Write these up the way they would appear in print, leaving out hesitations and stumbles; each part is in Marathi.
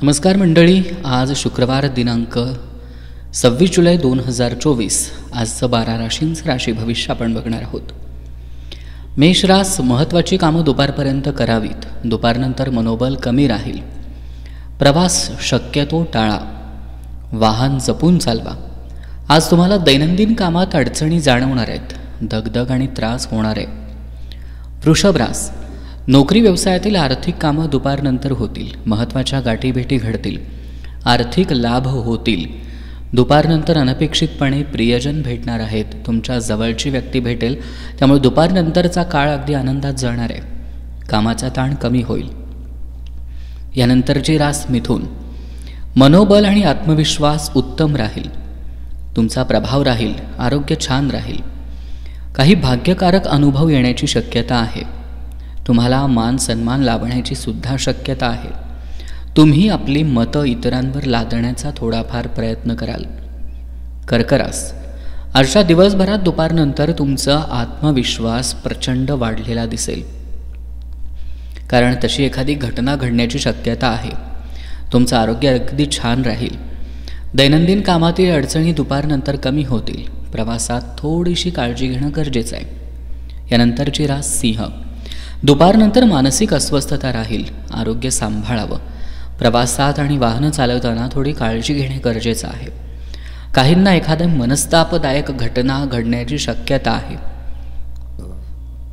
नमस्कार मंडळी, आज शुक्रवार दिनांक 26 जुलै 2024. आजचं 12 राशींचं राशी भविष्य आपण बघणार आहोत. मेष रास, महत्त्वाची कामं दुपारपर्यंत करावीत. दुपारनंतर मनोबल कमी राहील. प्रवास शक्यतो टाळा. वाहन जपून चालवा. आज तुम्हाला दैनंदिन कामात अडचणी जाणवणार आहेत. दगदग आणि त्रास होणार आहे. वृषभ रास, नोकरी व्यवसायातील आर्थिक कामं दुपारनंतर होतील. महत्त्वाच्या गाठीभेटी घडतील. आर्थिक लाभ होतील. दुपारनंतर अनपेक्षितपणे प्रियजन भेटणार आहेत. तुमच्या जवळची व्यक्ती भेटेल, त्यामुळे दुपारनंतरचा काळ अगदी आनंदात जाणार आहे. कामाचा ताण कमी होईल. यानंतरची रास मिथुन, मनोबल आणि आत्मविश्वास उत्तम राहील. तुमचा प्रभाव राहील. आरोग्य छान राहील. काही भाग्यकारक अनुभव येण्याची शक्यता आहे. तुम्हाला मान सन्मान लाभण्याची सुद्धा शक्यता आहे. तुम्ही आपली मतं इतरांवर लादण्याचा थोडाफार प्रयत्न कराल. कर्क रास, आजच्या दिवसभरात दुपारनंतर तुमचा आत्मविश्वास प्रचंड वाढलेला दिसेल, कारण तशी एखादी घटना घडण्याची शक्यता आहे. तुमचं आरोग्य अगदी छान राहील. दैनंदिन कामातील अडचणी दुपारनंतर कमी होतील. प्रवासात थोडीशी काळजी घेणं गरजेचं आहे. यानंतरची रास सिंह, दुपारनंतर मानसिक अस्वस्थता राहील. आरोग्य सांभाळावं. प्रवासात आणि वाहनं चालवताना थोडी काळजी घेणे गरजेचं आहे. काहींना एखाद्या मनस्तापदायक घटना घडण्याची शक्यता आहे,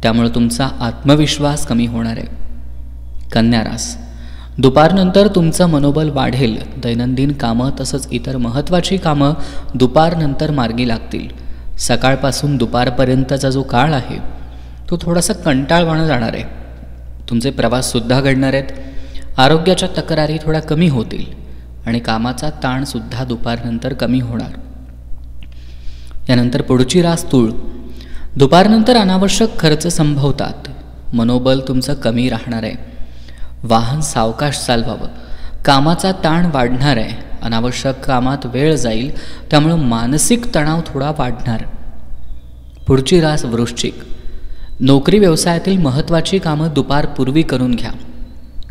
त्यामुळे तुमचा आत्मविश्वास कमी होणार आहे. कन्या रास, दुपारनंतर तुमचं मनोबल वाढेल. दैनंदिन कामं तसंच इतर महत्त्वाची कामं दुपारनंतर मार्गी लागतील. सकाळपासून दुपारपर्यंतचा जो काळ आहे तो थोडासा कंटाळवाणा जाणार आहे. तुमचे प्रवाससुद्धा घडणार आहेत. आरोग्याच्या तक्रारी थोड्या कमी होतील आणि कामाचा ताणसुद्धा दुपारनंतर कमी होणार. यानंतर पुढची रास तूळ, दुपारनंतर अनावश्यक खर्च संभवतात. मनोबल तुमचं कमी राहणार आहे. वाहन सावकाश चालवावं. कामाचा ताण वाढणार आहे. अनावश्यक कामात वेळ जाईल, त्यामुळं मानसिक तणाव थोडा वाढणार. पुढची रास वृश्चिक, नोकरी व्यवसायातील महत्त्वाची कामं दुपारपूर्वी करून घ्या,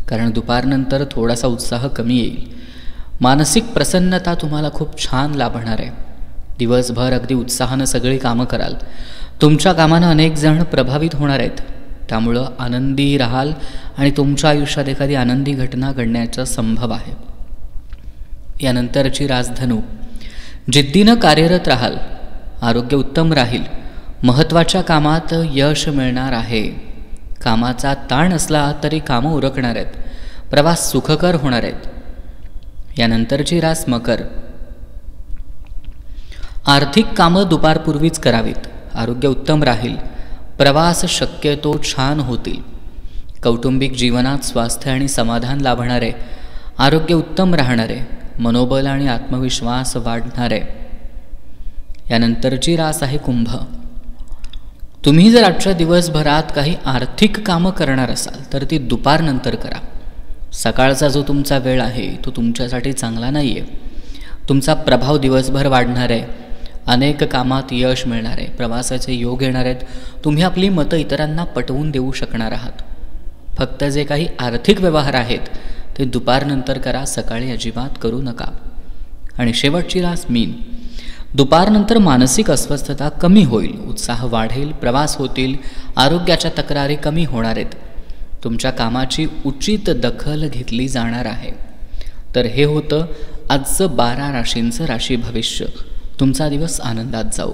कारण दुपारनंतर थोडासा उत्साह कमी येईल. मानसिक प्रसन्नता तुम्हाला खूप छान लाभणार आहे. दिवसभर अगदी उत्साहानं सगळी कामं कराल. तुमच्या कामानं अनेक जण प्रभावित होणार आहेत, त्यामुळं आनंदी राहाल आणि तुमच्या आयुष्यात एखादी आनंदी घटना घडण्याचा संभव आहे. यानंतरची रास धनु, जिद्दीनं कार्यरत राहाल. आरोग्य उत्तम राहील. महत्त्वाच्या कामात यश मिळणार आहे. कामाचा ताण असला तरी कामं उरकणार आहेत. प्रवास सुखकर होणार आहेत. यानंतरची रास मकर, आर्थिक कामं दुपारपूर्वीच करावीत. आरोग्य उत्तम राहील. प्रवास शक्यतो छान होतील. कौटुंबिक जीवनात स्वास्थ्य आणि समाधान लाभणार आहे. आरोग्य उत्तम राहणार आहे. मनोबल आणि आत्मविश्वास वाढणार आहे. यानंतरची रास आहे कुंभ, तुम्ही जर आजच्या दिवसभरात काही आर्थिक कामं करणार असाल तर ती दुपारनंतर करा. सकाळचा जो तुमचा वेळ आहे तो तुमच्यासाठी चांगला नाही आहे. तुमचा प्रभाव दिवसभर वाढणार आहे. अनेक कामात यश मिळणार आहे. प्रवासाचे योग येणार आहेत. तुम्ही आपली मतं इतरांना पटवून देऊ शकणार आहात. फक्त जे काही आर्थिक व्यवहार आहेत ते दुपारनंतर करा. सकाळी अजिबात करू नका. आणि शेवटची रास मीन, दुपारनंतर मानसिक अस्वस्थता कमी होईल. उत्साह वाढेल. प्रवास होतील. आरोग्याच्या तक्रारी कमी होणार आहेत. तुमच्या कामाची उचित दखल घेतली जाणार आहे. तर हे होतं आजचं 12 राशींचं राशी भविष्य. तुमचा दिवस आनंदात जाऊ.